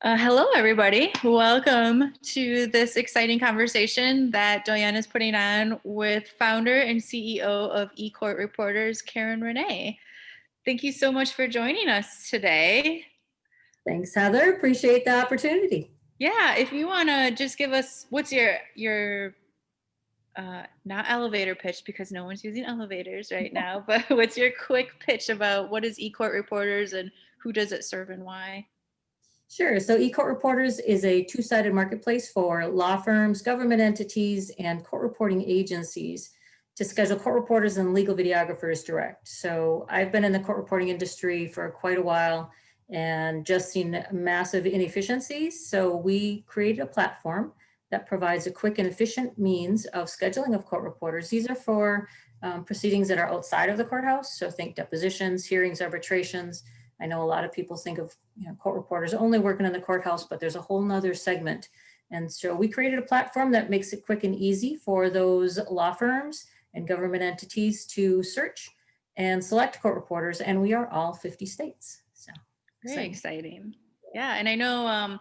Hello, everybody. Welcome to this exciting conversation that Diane is putting on with founder and CEO of eCourt Reporters, Karen Renee. Thank you so much for joining us today. Thanks, Heather. Appreciate the opportunity. Yeah, if you want to just give us, what's your not elevator pitch because no one's using elevators right now, but what's your quick pitch about what is eCourt Reporters and who does it serve and why? Sure. So eCourt Reporters is a two-sided marketplace for law firms, government entities, and court reporting agencies to schedule court reporters and legal videographers direct. So I've been in the court reporting industry for quite a while and just seen massive inefficiencies. So we created a platform that provides a quick and efficient means of scheduling of court reporters. These are for proceedings that are outside of the courthouse. So think depositions, hearings, arbitrations. I know a lot of people think of court reporters only working in the courthouse, but there's a whole nother segment. And so we created a platform that makes it quick and easy for those law firms and government entities to search and select court reporters. And we are all 50 states. So very exciting. Yeah. And I know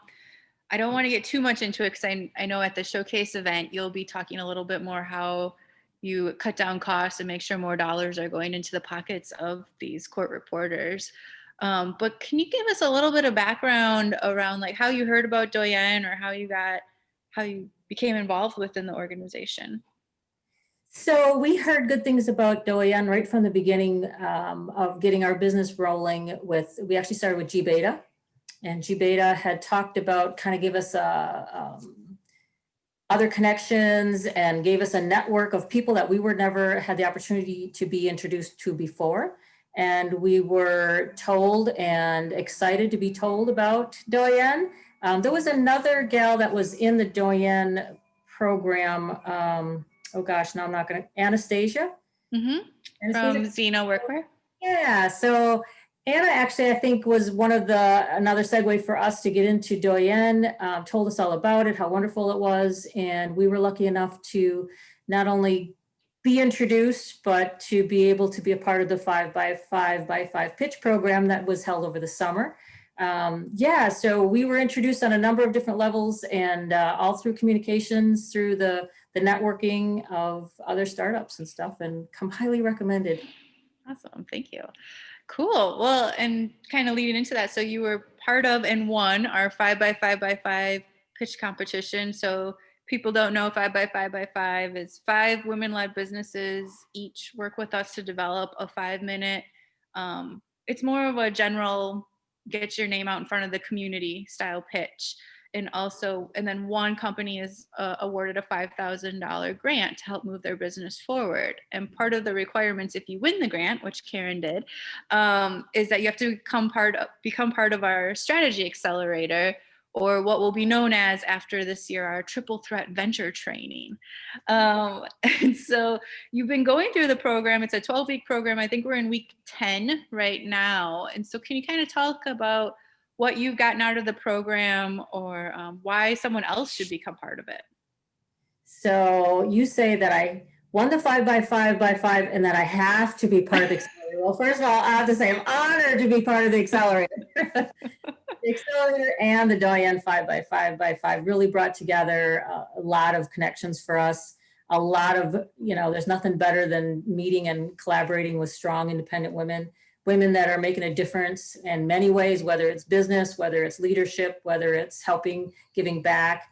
I don't want to get too much into it because I know at the showcase event, you'll be talking a little bit more how you cut down costs and make sure more dollars are going into the pockets of these court reporters. But can you give us a little bit of background around like how you heard about Doyen or how you became involved within the organization? So we heard good things about Doyen right from the beginning of getting our business rolling we actually started with G-Beta, and G-Beta had talked about kind of give us other connections and gave us a network of people that we were never had the opportunity to be introduced to before. And we were told and excited to be told about Doyen. There was another gal that was in the Doyen program. Oh gosh, now I'm not going to, Anastasia. Mm-hmm. Anastasia. From Xeno Workwear. Yeah, so Anna actually, I think, was another segue for us to get into Doyen, told us all about it, how wonderful it was. And we were lucky enough to not only be introduced, but to be able to be a part of the 5x5x5 pitch program that was held over the summer. So we were introduced on a number of different levels and all through communications, through the networking of other startups and stuff, and highly recommended. Awesome, thank you. Cool. Well, and kind of leading into that, so you were part of and won our 5x5x5 pitch competition. So people don't know 5x5x5 is 5 women-led businesses each work with us to develop a 5-minute. It's more of a general get your name out in front of the community style pitch. And then one company is awarded a $5,000 grant to help move their business forward. And part of the requirements, if you win the grant, which Karen did, is that you have to become part of our strategy accelerator, or what will be known as after this year, our triple threat venture training. And so you've been going through the program. It's a 12-week program. I think we're in week 10 right now. And so can you kind of talk about what you've gotten out of the program or why someone else should become part of it? So you say that I won the 5x5x5 and that I have to be part of the accelerator. Well, first of all, I have to say I'm honored to be part of the accelerator. The accelerator and the Doyen 5x5x5 really brought together a lot of connections for us. A lot of, there's nothing better than meeting and collaborating with strong, independent women that are making a difference in many ways, whether it's business, whether it's leadership, whether it's helping, giving back.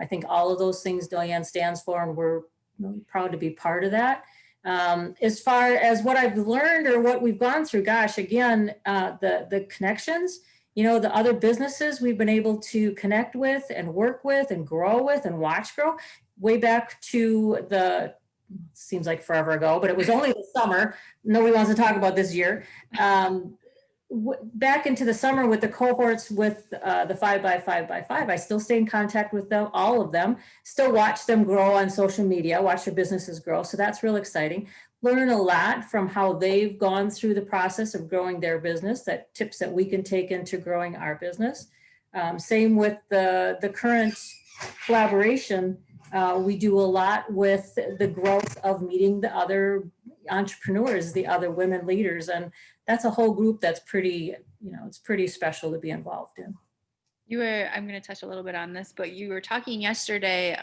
I think all of those things Doyen stands for, and we're really proud to be part of that. As far as what I've learned or what we've gone through, gosh, again, the connections, the other businesses we've been able to connect with and work with and grow with and watch grow way back to seems like forever ago, but it was only the summer. Nobody wants to talk about this year. Back into the summer with the cohorts with the 5x5x5, I still stay in contact with them, all of them, still watch them grow on social media, watch their businesses grow. So that's real exciting. Learn a lot from how they've gone through the process of growing their business, tips that we can take into growing our business. Same with the current collaboration. We do a lot with the growth of meeting the other entrepreneurs, the other women leaders. And that's a whole group that's pretty, it's pretty special to be involved in. I'm going to touch a little bit on this, but you were talking yesterday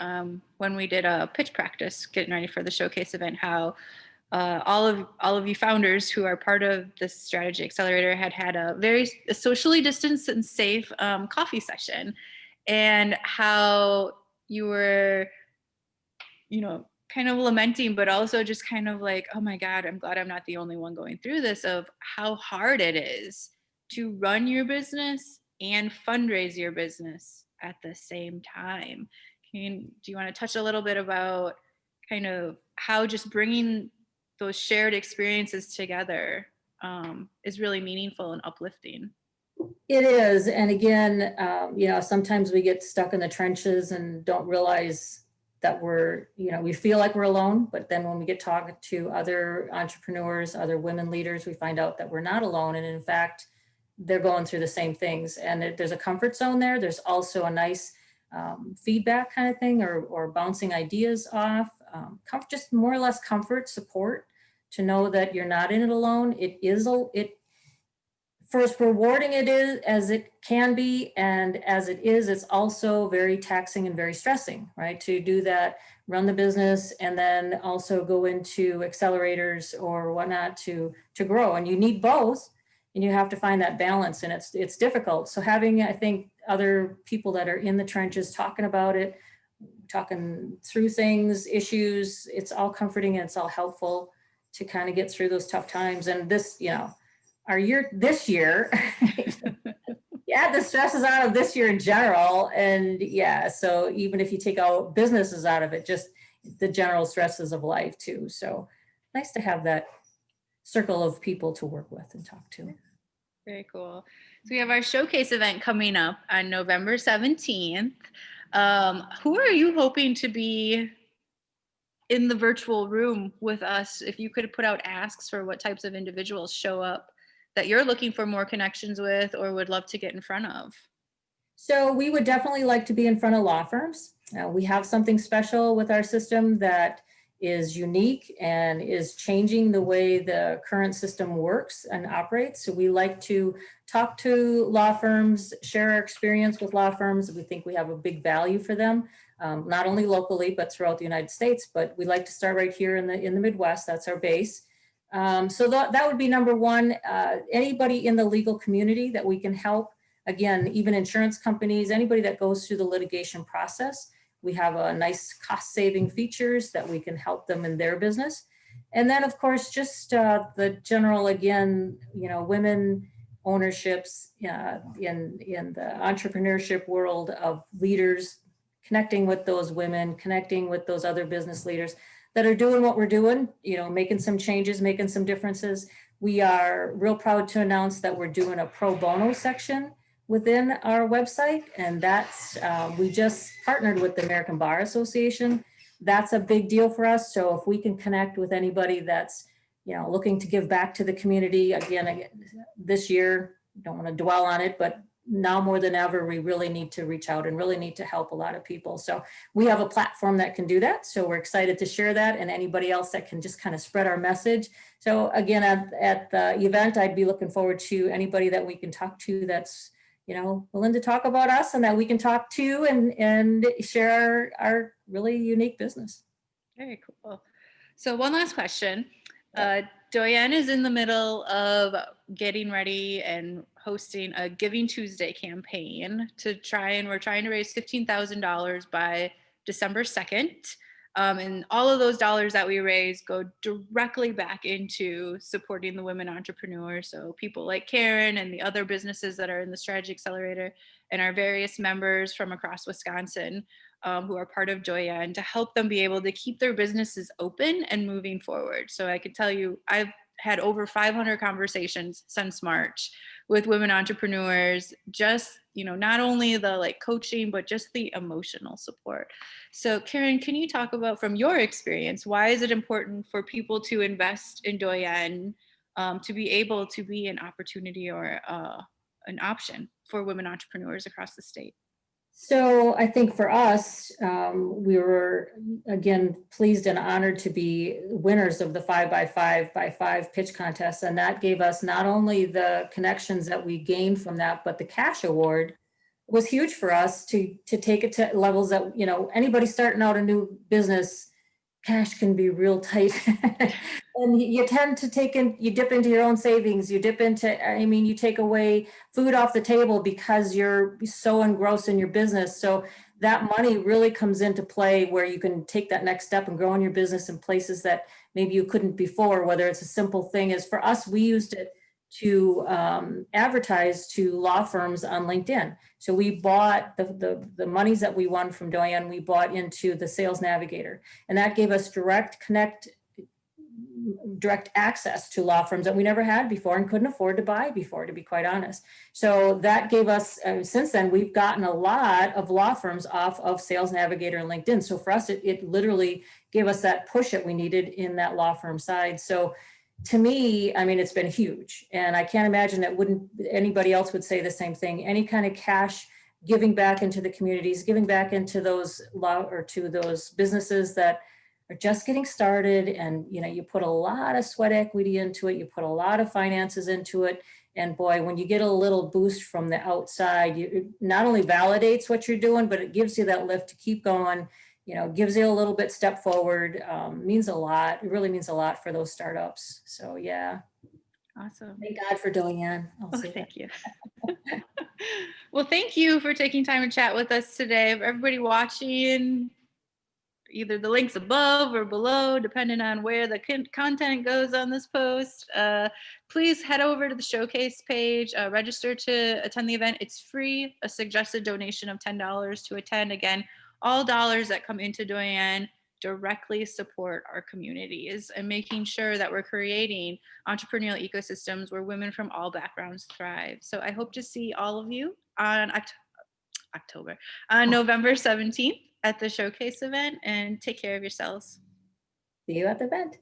when we did a pitch practice, getting ready for the showcase event, how all of you founders who are part of this strategy accelerator had a very socially distanced and safe coffee session, and how you were, kind of lamenting, but also just kind of like, oh my God, I'm glad I'm not the only one going through this, of how hard it is to run your business and fundraise your business at the same time. Do you want to touch a little bit about kind of how just bringing those shared experiences together is really meaningful and uplifting? It is. And again, sometimes we get stuck in the trenches and don't realize that we feel like we're alone. But then when we get talking to other entrepreneurs, other women leaders, we find out that we're not alone. And in fact, they're going through the same things. And there's a comfort zone there. There's also a nice feedback kind of thing, or bouncing ideas off, just more or less comfort, support, to know that you're not in it alone. For as rewarding it is as it can be, and as it is, it's also very taxing and very stressing, right? To do that, run the business, and then also go into accelerators or whatnot to grow. And you need both, and you have to find that balance, and it's difficult. So having, I think, other people that are in the trenches talking about it, talking through things, issues, it's all comforting and it's all helpful to kind of get through those tough times. And this this year, the stresses out of this year in general. And so even if you take out businesses out of it, just the general stresses of life too. So nice to have that circle of people to work with and talk to. Very cool. So we have our showcase event coming up on November 17th. Who are you hoping to be in the virtual room with us? If you could put out asks for what types of individuals show up that you're looking for more connections with or would love to get in front of? So we would definitely like to be in front of law firms. We have something special with our system that is unique and is changing the way the current system works and operates. So we like to talk to law firms, share our experience with law firms. We think we have a big value for them, not only locally, but throughout the United States. But we like to start right here in the Midwest. That's our base. So that would be number one. Anybody in the legal community that we can help. Again, even insurance companies, anybody that goes through the litigation process. We have a nice cost-saving features that we can help them in their business. And then, of course, just the general, again, women ownerships in the entrepreneurship world of leaders, connecting with those women, connecting with those other business leaders that are doing what we're doing, making some changes, making some differences. We are real proud to announce that we're doing a pro bono section within our website, and that's we just partnered with the American Bar Association. That's a big deal for us. So if we can connect with anybody that's looking to give back to the community, again this year, don't want to dwell on it, but now more than ever, we really need to reach out and really need to help a lot of people. So we have a platform that can do that. So we're excited to share that, and anybody else that can just kind of spread our message. So again, at the event, I'd be looking forward to anybody that we can talk to that's willing to talk about us and that we can talk to and share our really unique business. Very cool. So one last question. Doyen is in the middle of getting ready and hosting a Giving Tuesday campaign we're trying to raise $15,000 by December 2nd. And all of those dollars that we raise go directly back into supporting the women entrepreneurs. So people like Karen and the other businesses that are in the Strategy Accelerator and our various members from across Wisconsin who are part of Doyen, to help them be able to keep their businesses open and moving forward. So I could tell you, I've had over 500 conversations since March with women entrepreneurs, just, not only the coaching, but just the emotional support. So Karen, can you talk about, from your experience, why is it important for people to invest in Doyen to be able to be an opportunity or an option for women entrepreneurs across the state? So I think for us, we were, again, pleased and honored to be winners of the 5x5x5 pitch contest. And that gave us not only the connections that we gained from that, but the cash award was huge for us to take it to levels that, you know, anybody starting out a new business, cash can be real tight. And you tend to take in, you dip into your own savings, you dip into, I mean, you take away food off the table because you're so engrossed in your business. So that money really comes into play where you can take that next step and grow in your business in places that maybe you couldn't before, whether it's a simple thing as for us, we used it to advertise to law firms on LinkedIn. So we bought the monies that we won from Doyen, we bought into the Sales Navigator. And that gave us direct access to law firms that we never had before and couldn't afford to buy before, to be quite honest. So that gave us, since then, we've gotten a lot of law firms off of Sales Navigator and LinkedIn. So for us, it literally gave us that push that we needed in that law firm side. So to me, I mean, it's been huge. And I can't imagine that anybody else would say the same thing. Any kind of cash giving back into the communities, giving back into those to those businesses that are just getting started, and you know, you put a lot of sweat equity into it, you put a lot of finances into it, and boy, when you get a little boost from the outside, it not only validates what you're doing, but it gives you that lift to keep going, you know, gives you a little bit step forward. Means a lot. It really means a lot for those startups. So yeah. Awesome. Thank God for Doyen. Thank you. Well, thank you for taking time to chat with us today. For everybody watching, either the links above or below, depending on where the content goes on this post, please head over to the showcase page, register to attend the event. It's free, a suggested donation of $10 to attend. Again, all dollars that come into Doyen directly support our communities and making sure that we're creating entrepreneurial ecosystems where women from all backgrounds thrive. So I hope to see all of you on November 17th at the showcase event, and take care of yourselves. See you at the event.